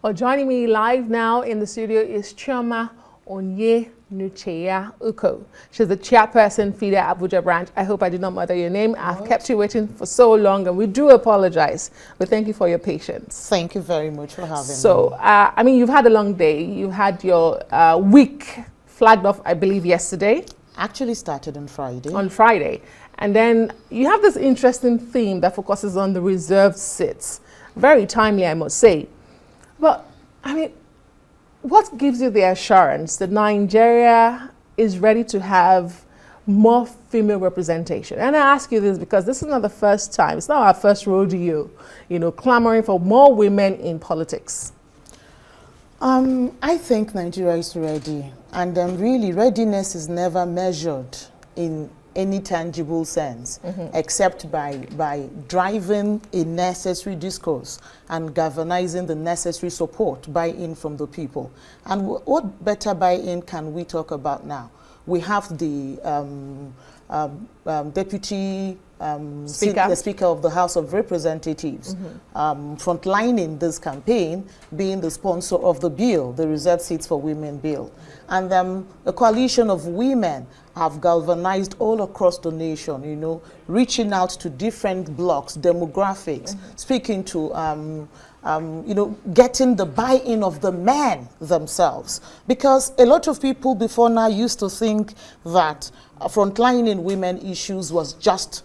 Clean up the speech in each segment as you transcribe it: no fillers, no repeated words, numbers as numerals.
Well, joining me live now in the studio is Chioma Onyenucheya-Uko. She's the chairperson, FIDA Abuja branch. I hope I did not murder your name. I've kept you waiting for so long, and we do apologize. But thank you for your patience. Thank you very much for having me. So, I mean, you've had a long day. You had your week flagged off, I believe, yesterday. Actually started on Friday. On Friday. And then you have this interesting theme that focuses on the reserved seats. Very timely, I must say. But, I mean, what gives you the assurance that Nigeria is ready to have more female representation? And I ask you this because this is not the first time, it's not our first rodeo, clamoring for more women in politics. I think Nigeria is ready. And really, readiness is never measured in any tangible sense, except by driving a necessary discourse and galvanizing the necessary support, buy-in from the people. And what better buy-in can we talk about now? We have the deputy the Speaker of the House of Representatives frontlining this campaign, being the sponsor of the bill, the Reserved Seats for Women bill. And a coalition of women have galvanized all across the nation, reaching out to different blocks, demographics, speaking to, getting the buy-in of the men themselves. Because a lot of people before now used to think that frontlining women issues was just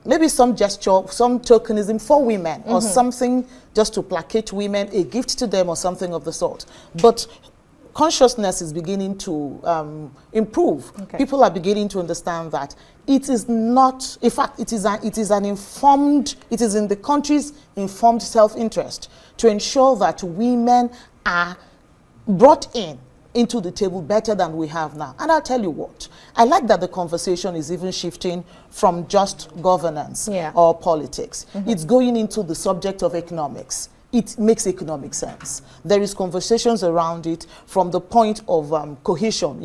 maybe some gesture, some tokenism for women, or something just to placate women, a gift to them or something of the sort. But consciousness is beginning to improve. People are beginning to understand that it is not, in fact, it is in the country's informed self-interest to ensure that women are brought into the table better than we have now. And I'll tell you what, I like that the conversation is even shifting from just governance or politics. It's going into the subject of economics. It makes economic sense. There is conversations around it from the point of cohesion,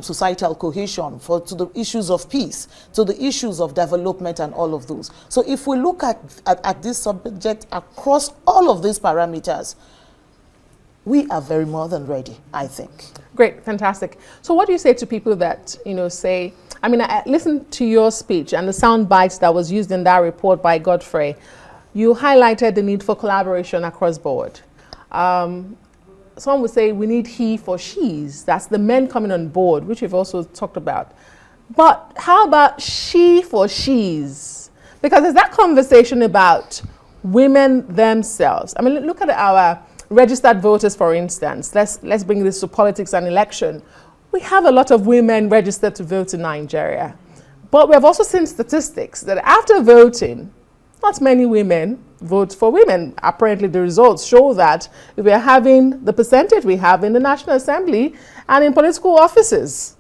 societal cohesion, to the issues of peace, to the issues of development and all of those. So if we look at this subject across all of these parameters, we are very more than ready, I think. Great, fantastic. So what do you say to people that, say, I mean, I listened to your speech and the sound bites that was used in that report by Godfrey. You highlighted the need for collaboration across board. Some would say we need he for she's. That's the men coming on board, which we've also talked about. But how about she for she's? Because there's that conversation about women themselves. I mean, look at our registered voters, for instance. Let's bring this to politics and election. We have a lot of women registered to vote in Nigeria. But we have also seen statistics that after voting, not many women vote for women. Apparently the results show that we are having the percentage we have in the National Assembly and in political offices.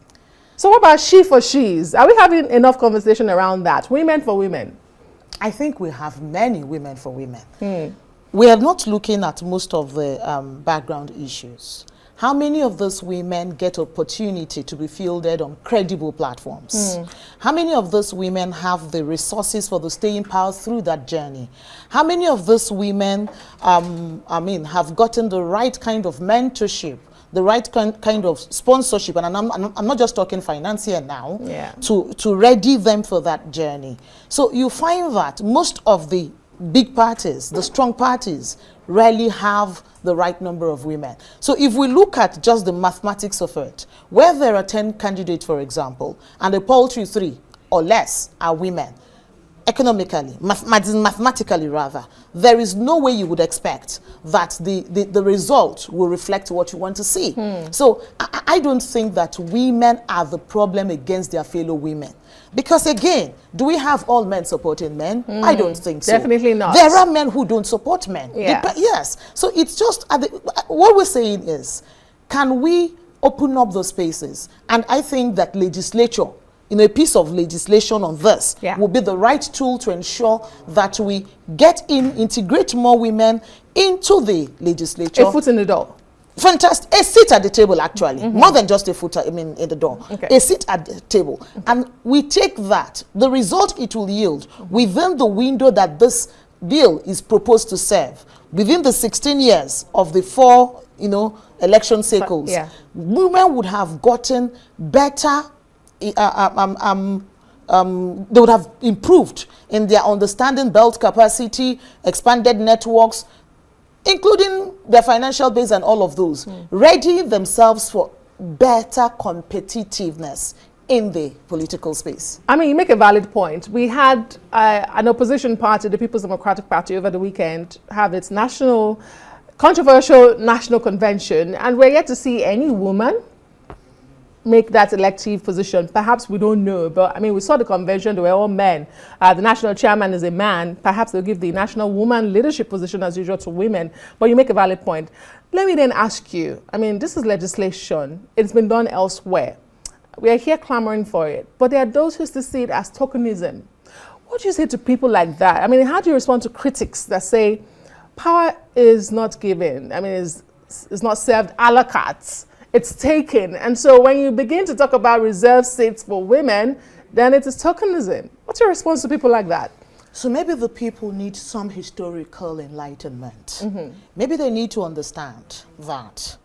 So what about she for she's? Are we having enough conversation around that? Women for women? I think we have many women for women. We are not looking at most of the background issues. How many of those women get opportunity to be fielded on credible platforms? How many of those women have the resources for the staying power through that journey? How many of those women, have gotten the right kind of mentorship, the right kind of sponsorship, and I'm not just talking financier now, to ready them for that journey? So you find that most of the big parties, the strong parties, rarely have the right number of women. So if we look at just the mathematics of it, where there are 10 candidates, for example, and a paltry 3 or less are women, economically, mathematically rather, there is no way you would expect that the result will reflect what you want to see. So I don't think that women are the problem against their fellow women. Because again, do we have all men supporting men? I don't think so. Definitely not. There are men who don't support men. Yes. So it's just, what we're saying is, can we open up those spaces? And I think that legislature, a piece of legislation on this will be the right tool to ensure that we integrate more women into the legislature. A foot in the door. Fantastic. A seat at the table, actually. More than just a foot, in the door. A seat at the table. And we take that, the result it will yield within the window that this bill is proposed to serve within the 16 years of the 4, election cycles, women would have gotten better, they would have improved in their understanding, belt capacity, expanded networks, including their financial base and all of those, ready themselves for better competitiveness in the political space. I mean, you make a valid point. We had an opposition party, the People's Democratic Party, over the weekend, have its controversial national convention, and we're yet to see any woman make that elective position. Perhaps we don't know, but I mean, we saw the convention, they were all men. The national chairman is a man. Perhaps they'll give the national woman leadership position as usual to women, but you make a valid point. Let me then ask you, I mean, this is legislation. It's been done elsewhere. We are here clamoring for it, but there are those who still see it as tokenism. What do you say to people like that? I mean, how do you respond to critics that say power is not given? I mean, it's not served a la carte. It's taken. And so when you begin to talk about reserved seats for women, then it is tokenism. What's your response to people like that? So maybe the people need some historical enlightenment. Maybe they need to understand that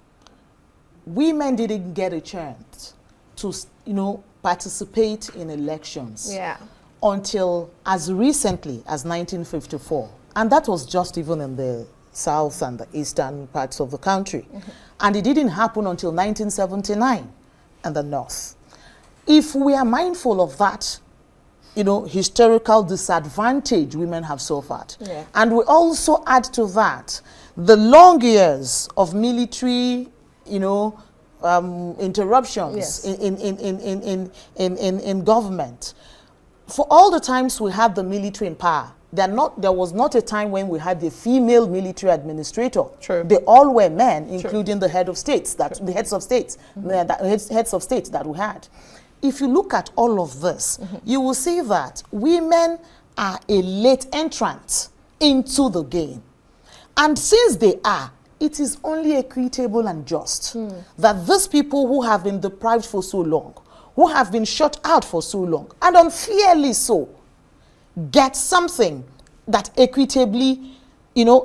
women didn't get a chance to, participate in elections until as recently as 1954. And that was just even in the south and the eastern parts of the country. And it didn't happen until 1979 in the north. If we are mindful of that, historical disadvantage women have suffered, and we also add to that the long years of military, interruptions in government. For all the times we had the military in power, there was not a time when we had the female military administrator. They all were men, including the head of states, the heads of states, heads of states that we had. If you look at all of this, you will see that women are a late entrant into the game. And since they are, it is only equitable and just that these people who have been deprived for so long, who have been shut out for so long, and unfairly so, get something that equitably,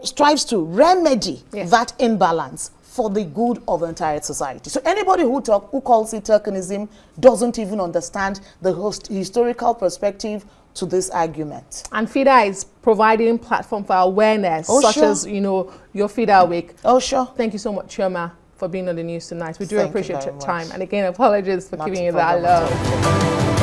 strives to remedy that imbalance for the good of the entire society. So anybody who calls it tokenism doesn't even understand the historical perspective to this argument. And FIDA is providing platform for awareness, such as, your FIDA Week. Oh, sure. Thank you so much, Chioma, for being on the news tonight. We do appreciate your time. And again, apologies for giving you that love.